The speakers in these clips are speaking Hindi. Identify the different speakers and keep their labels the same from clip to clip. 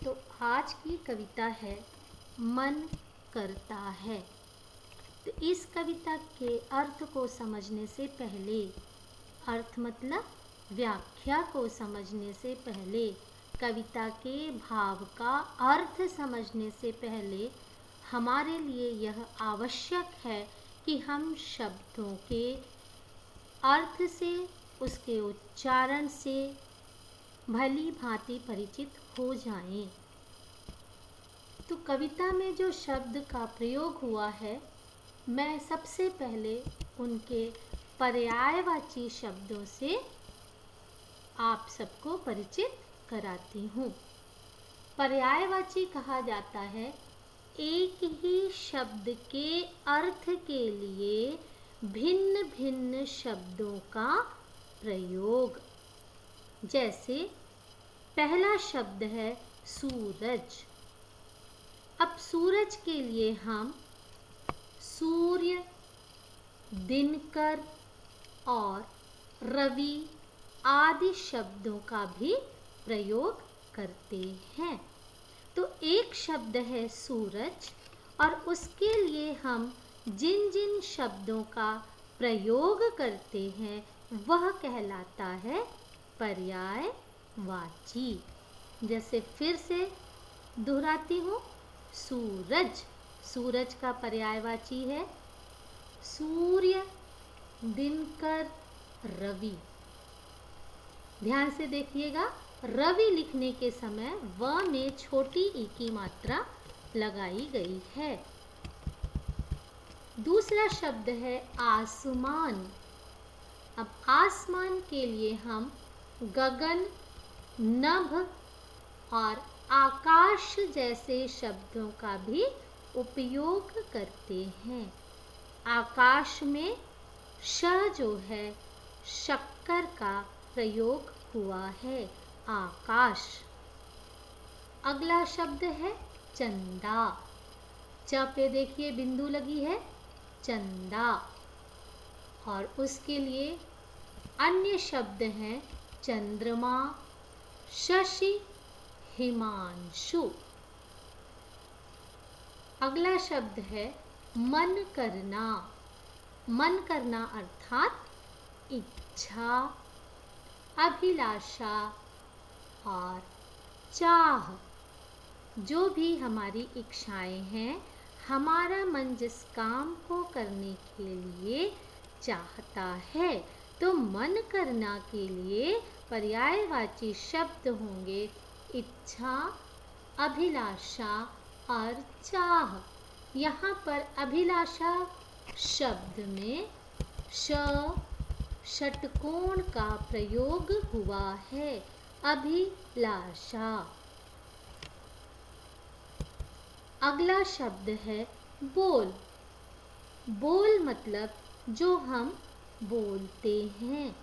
Speaker 1: तो आज की कविता है मन करता है। तो इस कविता के अर्थ को समझने से पहले, अर्थ मतलब व्याख्या को समझने से पहले, कविता के भाव का अर्थ समझने से पहले हमारे लिए यह आवश्यक है कि हम शब्दों के अर्थ से, उसके उच्चारण से भली भांति परिचित हो जाएं। तो कविता में जो शब्द का प्रयोग हुआ है, मैं सबसे पहले उनके पर्यायवाची शब्दों से आप सबको परिचित कराती हूँ। पर्यायवाची कहा जाता है एक ही शब्द के अर्थ के लिए भिन्न भिन्न शब्दों का प्रयोग। जैसे पहला शब्द है सूरज। अब सूरज के लिए हम सूर्य, दिनकर और रवि आदि शब्दों का भी प्रयोग करते हैं। तो एक शब्द है सूरज और उसके लिए हम जिन जिन शब्दों का प्रयोग करते हैं वह कहलाता है पर्यायवाची। जैसे फिर से दोहराती हूँ, सूरज, सूरज का पर्यायवाची है सूर्य, दिनकर, रवि। ध्यान से देखिएगा, रवि लिखने के समय व में छोटी ई की मात्रा लगाई गई है। दूसरा शब्द है आसमान। अब आसमान के लिए हम गगन, नभ और आकाश जैसे शब्दों का भी उपयोग करते हैं। आकाश में श जो है शक्कर का प्रयोग हुआ है, आकाश। अगला शब्द है चंदा। च पे देखिए बिंदु लगी है, चंदा। और उसके लिए अन्य शब्द हैं चंद्रमा, शशि, हिमांशु। अगला शब्द है मन करना। मन करना अर्थात इच्छा, अभिलाषा और चाह। जो भी हमारी इच्छाएं हैं, हमारा मन जिस काम को करने के लिए चाहता है, तो मन करना के लिए पर्यायवाची शब्द होंगे इच्छा, अभिलाषा और चाह। यहाँ पर अभिलाषा शब्द में षटकोण का प्रयोग हुआ है, अभिलाषा। अगला शब्द है बोल। बोल मतलब जो हम बोलते हैं,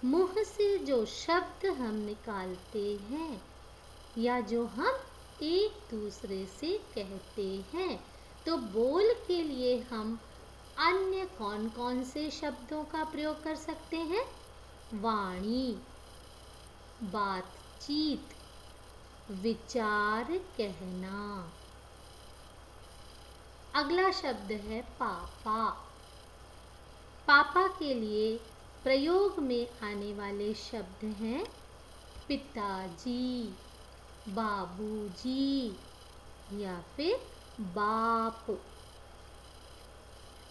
Speaker 1: मुंह से जो शब्द हम निकालते हैं या जो हम एक दूसरे से कहते हैं। तो बोल के लिए हम अन्य कौन कौन से शब्दों का प्रयोग कर सकते हैं? वाणी, बातचीत, विचार कहना। अगला शब्द है पापा। पापा के लिए प्रयोग में आने वाले शब्द हैं पिताजी, बाबूजी या फिर बाप।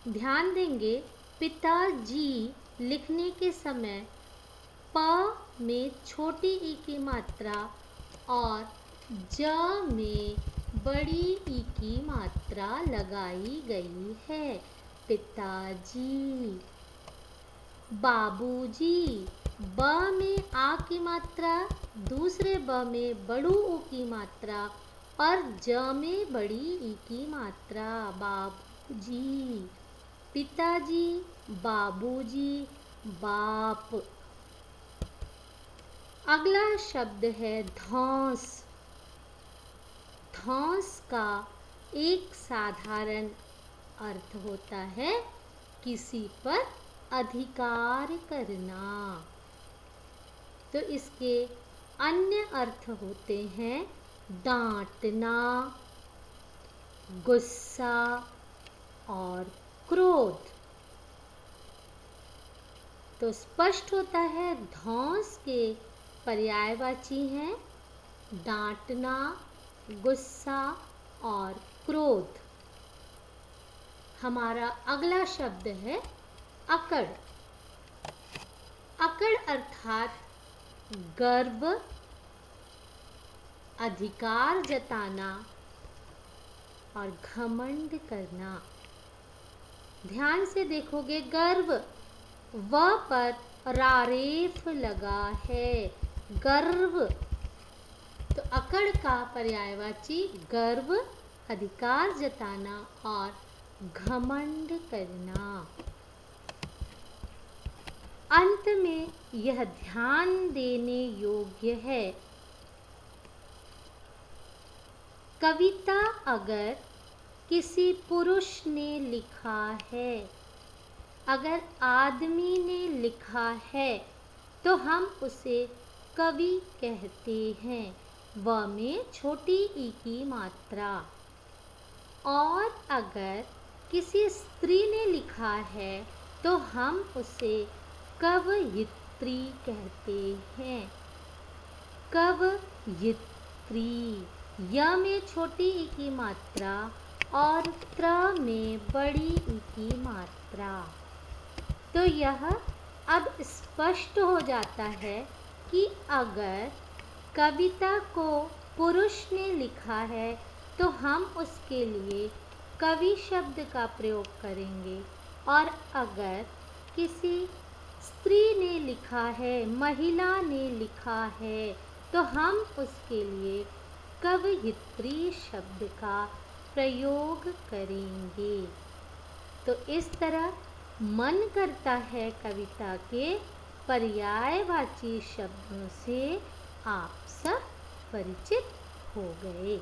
Speaker 1: ध्यान देंगे, पिताजी लिखने के समय प में छोटी ई की मात्रा और ज में बड़ी ई की मात्रा लगाई गई है, पिताजी। बाबूजी, ब में आ की मात्रा, दूसरे ब में बड़ू ऊ की मात्रा और ज में बड़ी ई की मात्रा, बाबूजी। पिताजी, बाबूजी, बाप। अगला शब्द है धौंस। धौंस का एक साधारण अर्थ होता है किसी पर अधिकार करना। तो इसके अन्य अर्थ होते हैं डांटना, गुस्सा और क्रोध। तो स्पष्ट होता है धौंस के पर्यायवाची हैं डांटना, गुस्सा और क्रोध। हमारा अगला शब्द है अकड़। अकड़ अर्थात गर्व, अधिकार जताना और घमंड करना। ध्यान से देखोगे गर्व व पर रारेफ लगा है, गर्व। तो अकड़ का पर्यायवाची गर्व, अधिकार जताना और घमंड करना। अंत में यह ध्यान देने योग्य है, कविता अगर किसी पुरुष ने लिखा है, अगर आदमी ने लिखा है तो हम उसे कवि कहते हैं, व में छोटी ई की मात्रा। और अगर किसी स्त्री ने लिखा है तो हम उसे कवयित्री कहते हैं, कवयित्री। य में छोटी ई की मात्रा और त्र में बड़ी ई की मात्रा। तो यह अब स्पष्ट हो जाता है कि अगर कविता को पुरुष ने लिखा है तो हम उसके लिए कवि शब्द का प्रयोग करेंगे, और अगर किसी स्त्री ने लिखा है, महिला ने लिखा है, तो हम उसके लिए कवयित्री शब्द का प्रयोग करेंगे। तो इस तरह मन करता है कविता के पर्यायवाची शब्दों से आप सब परिचित हो गए।